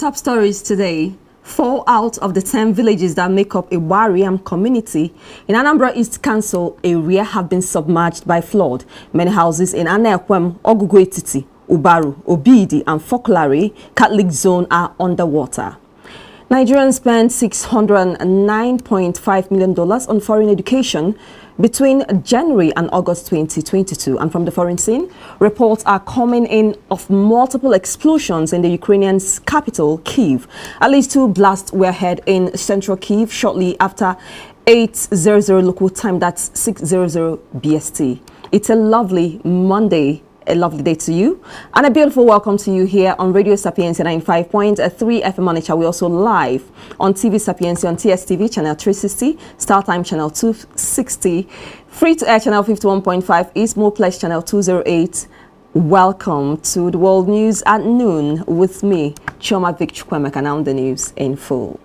top stories today. 4 out of the 10 villages that make up a Wariam community in Anambra East Council area have been submerged by flood. Many houses in Anekwem, Oguguetiti, Ubaru, Obidi and Foklari Catholic zone are underwater. Nigerians spent $609.5 million on foreign education between January and August 2022. And from the foreign scene, reports are coming in of multiple explosions in the Ukrainian capital, Kyiv. At least 2 blasts were heard in central Kyiv shortly after 8:00 local time, that's 6:00 BST. It's a lovely Monday. A lovely day to you and a beautiful welcome to you here on Radio Sapientia 95.3 FM Onitsha. We're also live on TV Sapientia on TSTV channel 360, StarTime channel 260, free to air channel 51.5, East Moplex channel 208. Welcome to the World News at noon with me, Chioma Vicchukwemeka, and now the news in full.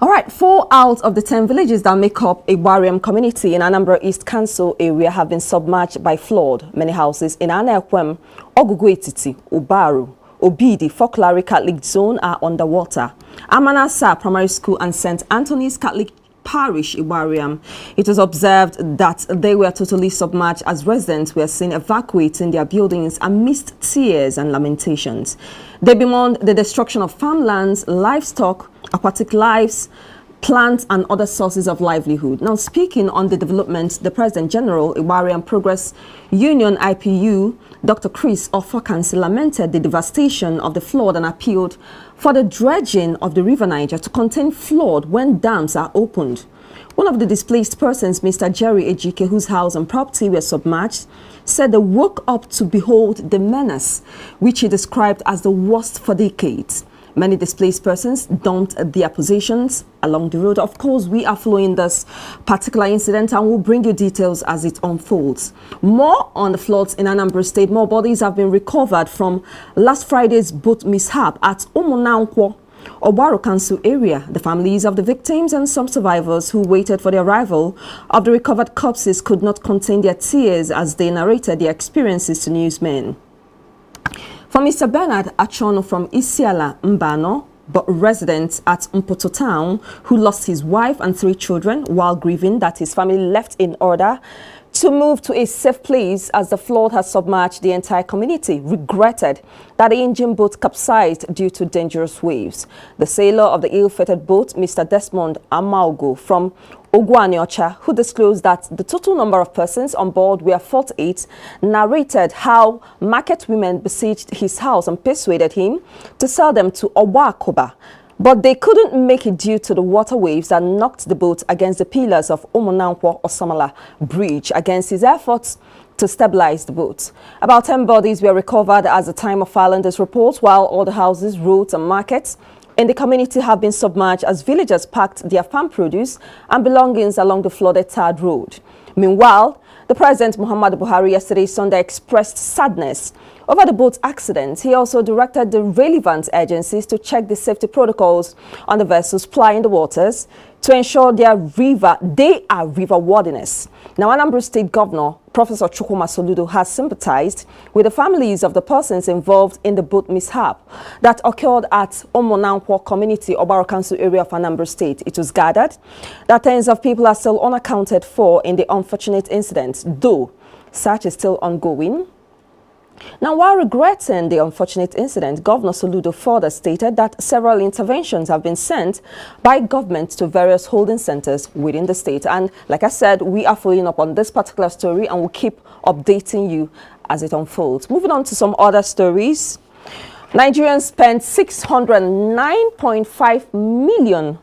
All right, 4 out of the 10 villages that make up a Wariam community in Anambra East Council area have been submerged by flood. Many houses in Anekwem, Oguguetiti, Ubaru, Obidi, Foklari Catholic zone are underwater. Amanasa Primary School and St. Anthony's Catholic Parish, Iwariam, it was observed that they were totally submerged as residents were seen evacuating their buildings amidst tears and lamentations. They bemoaned the destruction of farmlands, livestock, aquatic lives, plants and other sources of livelihood. Now, speaking on the development, the President General, Iwariam Progress Union IPU, Dr. Chris Ofokansi, lamented the devastation of the flood and appealed for the dredging of the River Niger to contain flood when dams are opened. One of the displaced persons, Mr. Jerry Ejike, whose house and property were submerged, said they woke up to behold the menace, which he described as the worst for decades. Many displaced persons dumped their possessions along the road. Of course, we are following this particular incident and we'll bring you details as it unfolds. More on the floods in Anambra State. More bodies have been recovered from last Friday's boat mishap at Umunankwo, Obaro Council area. The families of the victims and some survivors who waited for the arrival of the recovered corpses could not contain their tears as they narrated their experiences to newsmen. For Mr. Bernard Achono from Isiala, Mbano, but resident at Mpoto Town, who lost his wife and 3 children while grieving that his family left in order to move to a safe place as the flood has submerged the entire community, regretted that the engine boat capsized due to dangerous waves. The sailor of the ill-fated boat, Mr. Desmond Amaugo from Ogwaniocha, who disclosed that the total number of persons on board were 48, narrated how market women besieged his house and persuaded him to sell them to Owakoba. But they couldn't make it due to the water waves that knocked the boat against the pillars of Umunankwo Osamala Bridge against his efforts to stabilize the boat. About 10 bodies were recovered at the time of filing this report, while all the houses, roads and markets in the community have been submerged as villagers packed their farm produce and belongings along the flooded tarred road. Meanwhile, the President Muhammadu Buhari yesterday Sunday expressed sadness over the boat accident. He also directed the relevant agencies to check the safety protocols on the vessels plying the waters to ensure they are river worthiness. Now, Anambra State Governor Professor Chukwuma Soludo has sympathized with the families of the persons involved in the boat mishap that occurred at Omonankwo Community, Obaro Council area of Anambra State. It was gathered that tens of people are still unaccounted for in the unfortunate incident, though search is still ongoing. Now, while regretting the unfortunate incident, Governor Soludo further stated that several interventions have been sent by government to various holding centers within the state. And like I said, we are following up on this particular story and we'll keep updating you as it unfolds. Moving on to some other stories. Nigerians spent $609.5 million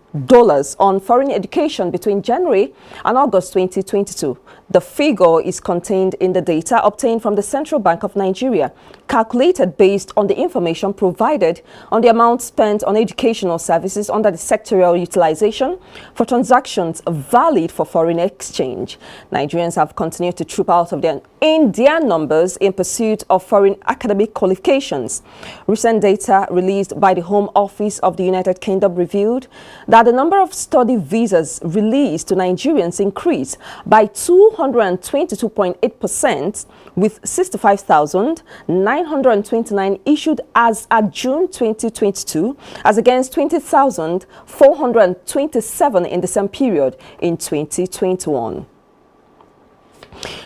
on foreign education between January and August 2022. The figure is contained in the data obtained from the Central Bank of Nigeria, calculated based on the information provided on the amount spent on educational services under the sectorial utilization for transactions valid for foreign exchange. Nigerians have continued to troop out of in their numbers in pursuit of foreign academic qualifications. Recent data released by the Home Office of the United Kingdom revealed that that the number of study visas released to Nigerians increased by 222.8%, with 65,929 issued as at June 2022, as against 20,427 in the same period in 2021.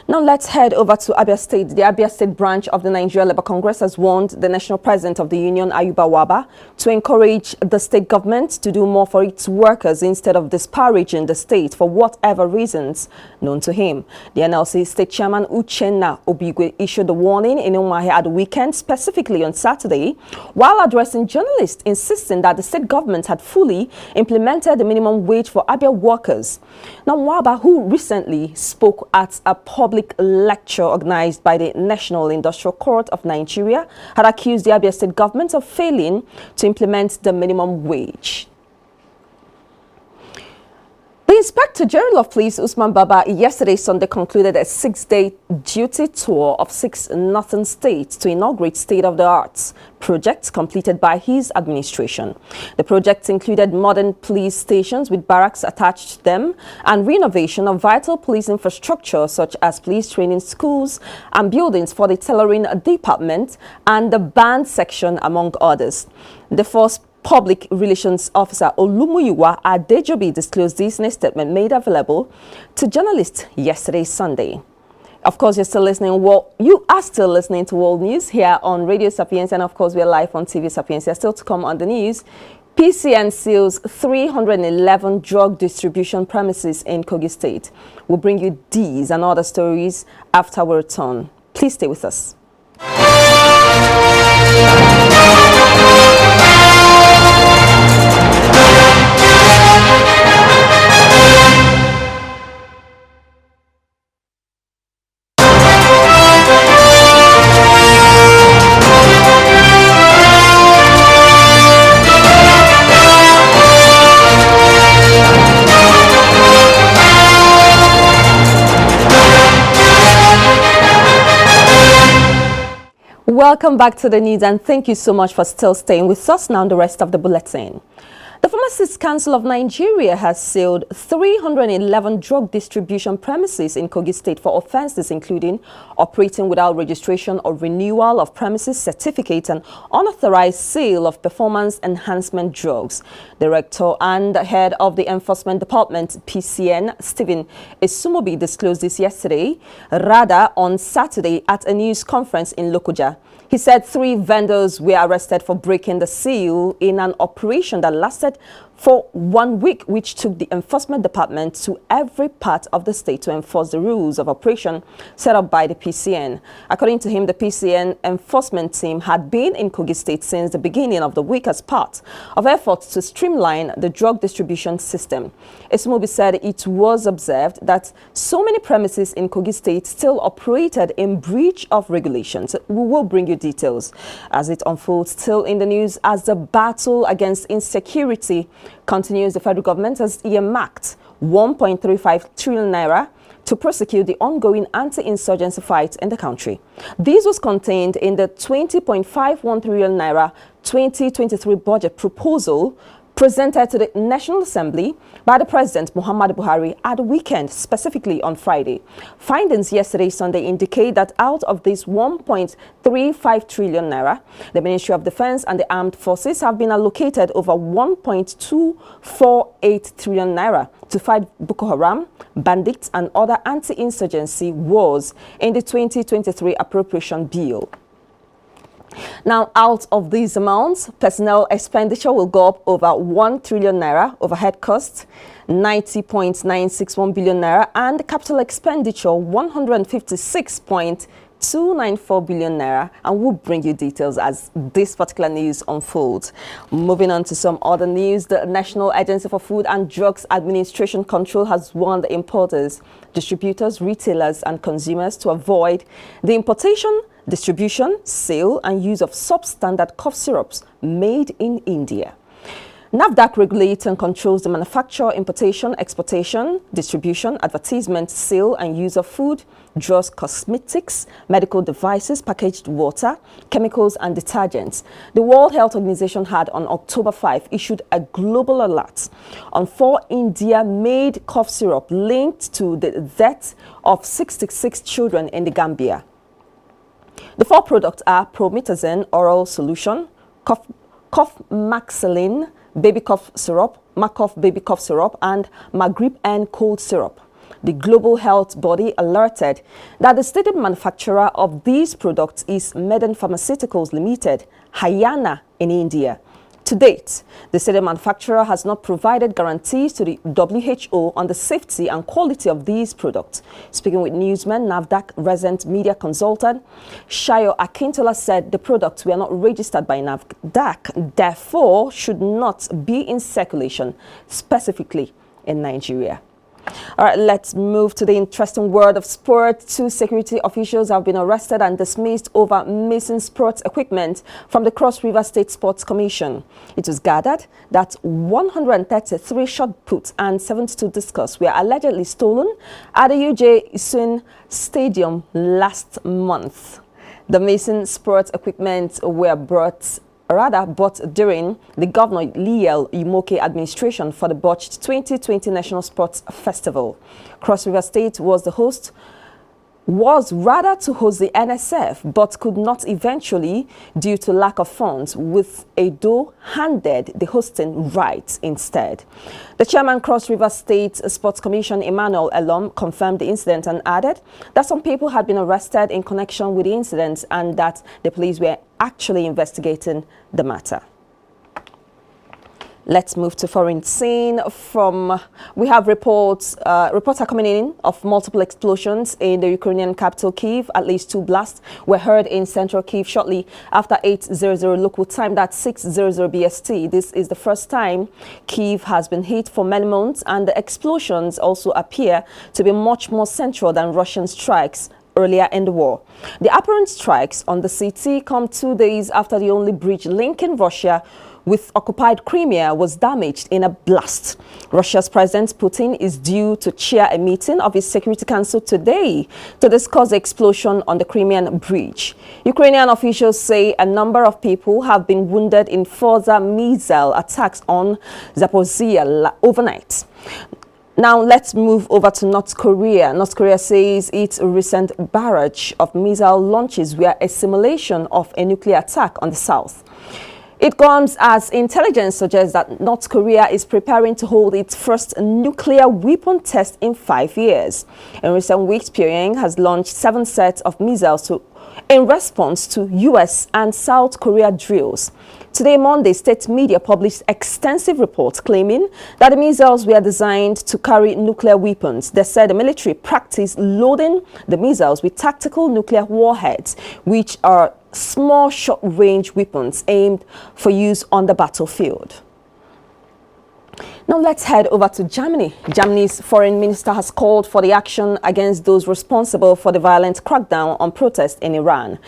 Now let's head over to Abia State. The Abia State branch of the Nigeria Labour Congress has warned the national president of the union, Ayuba Waba, to encourage the state government to do more for its workers instead of disparaging the state for whatever reasons known to him. The NLC state chairman Uchenna Obigwe issued the warning in Umuahia at the weekend, specifically on Saturday, while addressing journalists, insisting that the state government had fully implemented the minimum wage for Abia workers. Now Waba, who recently spoke at a public lecture organized by the National Industrial Court of Nigeria, had accused the Abia State government of failing to implement the minimum wage. The Inspector General of Police, Usman Baba, yesterday Sunday concluded a 6-day duty tour of 6 northern states to inaugurate state-of-the-art projects completed by his administration. The projects included modern police stations with barracks attached to them and renovation of vital police infrastructure such as police training schools and buildings for the tailoring department and the band section, among others. The first Public Relations Officer Olumuyiwa Adejobi disclosed this in a statement made available to journalists yesterday, Sunday. Of course, you are still listening to World News here on Radio Sapientia, and of course, we are live on TV Sapientia. Still to come on the news, PCN seals 311 drug distribution premises in Kogi State. We'll bring you these and other stories after we return. Please stay with us. Welcome back to the news, and thank you so much for still staying with us. Now the rest of the bulletin. The Pharmacists Council of Nigeria has sealed 311 drug distribution premises in Kogi State for offences including operating without registration or renewal of premises certificate and unauthorized sale of performance enhancement drugs. Director and head of the Enforcement Department, PCN, Stephen Esumobi, disclosed this yesterday, rather on Saturday at a news conference in Lokoja. He said 3 vendors were arrested for breaking the seal in an operation that lasted for 1 week, which took the Enforcement Department to every part of the state to enforce the rules of operation set up by the PCN. According to him, the PCN enforcement team had been in Kogi State since the beginning of the week as part of efforts to streamline the drug distribution system. Esmobi said it was observed that so many premises in Kogi State still operated in breach of regulations. We will bring you details as it unfolds. Still in the news, as the battle against insecurity continues, the federal government has earmarked 1.35 trillion naira to prosecute the ongoing anti-insurgency fight in the country. This was contained in the 20.51 trillion naira 2023 budget proposal presented to the National Assembly by the President Muhammadu Buhari at the weekend, specifically on Friday. Findings yesterday, Sunday, indicate that out of this 1.35 trillion naira, the Ministry of Defense and the Armed Forces have been allocated over 1.248 trillion naira to fight Boko Haram, bandits, and other anti-insurgency wars in the 2023 appropriation bill. Now, out of these amounts, personnel expenditure will go up over 1 trillion naira, overhead costs 90.961 billion naira, and capital expenditure 156.294 billion naira, and we'll bring you details as this particular news unfolds. Moving on to some other news, the National Agency for Food and Drugs Administration Control has warned importers, distributors, retailers, and consumers to avoid the importation, distribution, sale, and use of substandard cough syrups made in India. NAFDAC regulates and controls the manufacture, importation, exportation, distribution, advertisement, sale and use of food, drugs, cosmetics, medical devices, packaged water, chemicals and detergents. The World Health Organization had on October 5 issued a global alert on 4 India-made cough syrup linked to the death of 66 children in the Gambia. The 4 products are promethazine oral solution, cough maxilin baby cough syrup, Macough baby cough syrup, and Magrip N cold syrup. The global health body alerted that the stated manufacturer of these products is Meden Pharmaceuticals Limited, Haryana in India. To date, the stated manufacturer has not provided guarantees to the WHO on the safety and quality of these products. Speaking with newsman, NAFDAC resident media consultant Shayo Akintola said the products were not registered by NAFDAC, therefore should not be in circulation, specifically in Nigeria. All right, let's move to the interesting world of sport. 2 security officials have been arrested and dismissed over missing sports equipment from the Cross River State Sports Commission. It was gathered that 133 shot puts and 72 discus were allegedly stolen at the UJ Isun Stadium last month. The missing sports equipment were bought during the Governor Liel Imoke administration for the botched 2020 National Sports Festival. Cross River State was to host the NSF, but could not eventually due to lack of funds, with Edo handed the hosting rights instead. The chairman Cross River State Sports Commission, Emmanuel Elom, confirmed the incident and added that some people had been arrested in connection with the incident and that the police were actually investigating the matter. Let's move to foreign scene. We have reports are coming in of multiple explosions in the Ukrainian capital Kyiv. At least 2 blasts were heard in central Kyiv shortly after 8:00 local time, that's 6:00 BST. This is the first time Kyiv has been hit for many months, and the explosions also appear to be much more central than Russian strikes earlier in the war. The apparent strikes on the city come 2 days after the only bridge linking Russia with occupied Crimea was damaged in a blast. Russia's President Putin is due to chair a meeting of his Security Council today to discuss the explosion on the Crimean bridge. Ukrainian officials say a number of people have been wounded in further missile attacks on Zaporizhzhia overnight. Now let's move over to North Korea. North Korea says its recent barrage of missile launches were a simulation of a nuclear attack on the south. It comes as intelligence suggests that North Korea is preparing to hold its first nuclear weapon test in 5 years. In recent weeks, Pyongyang has launched 7 sets of missiles in response to US and South Korea drills. Today, Monday, state media published extensive reports claiming that the missiles were designed to carry nuclear weapons. They said the military practiced loading the missiles with tactical nuclear warheads, which are small short-range weapons aimed for use on the battlefield. Now let's head over to Germany. Germany's foreign minister has called for the action against those responsible for the violent crackdown on protests in Iran.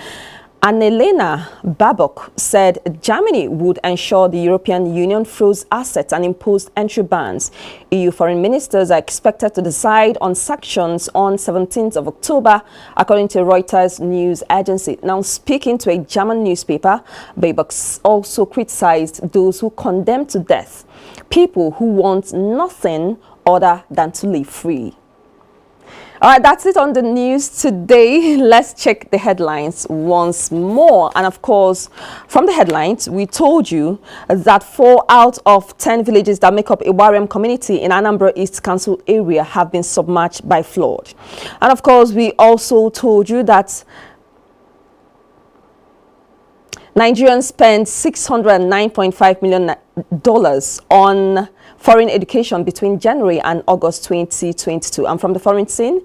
Annalena Baerbock said Germany would ensure the European Union froze assets and imposed entry bans. EU foreign ministers are expected to decide on sanctions on 17th of October, according to Reuters news agency. Now, speaking to a German newspaper, Baerbock also criticized those who condemn to death people who want nothing other than to live free. All right, that's it on the news today. Let's check the headlines once more. And of course, from the headlines, we told you that 4 out of 10 villages that make up a Warriam community in Anambra East Council area have been submerged by flood. And of course, we also told you that Nigerians spent $609.5 million on foreign education between January and August 2022. And from the foreign scene,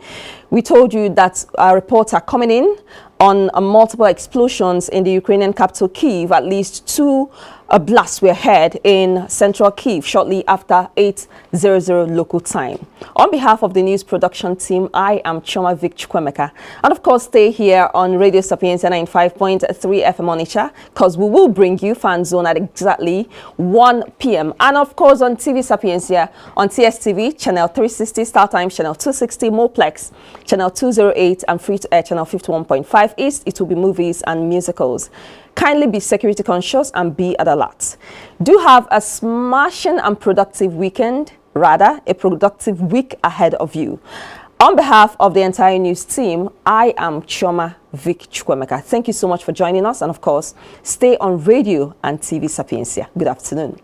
we told you that reports are coming in on multiple explosions in the Ukrainian capital Kyiv. At least 2 a blast we heard in central Kyiv shortly after 8:00 local time. On behalf of the news production team, I am Choma Vic Chukwemeka. And of course, stay here on Radio Sapientia 95.3 FM Onitsha, because we will bring you Fan Zone at exactly 1 p.m. And of course, on TV Sapientia, on TSTV, channel 360, Star Times, channel 260, Moplex, channel 208, and free to air channel 51.5 East. It will be movies and musicals. Kindly be security conscious and be at alert. Do have a smashing and productive weekend, rather a productive week ahead of you. On behalf of the entire news team, I am Choma Vic Chukwemeka. Thank you so much for joining us, and of course, stay on radio and TV Sapientia. Good afternoon.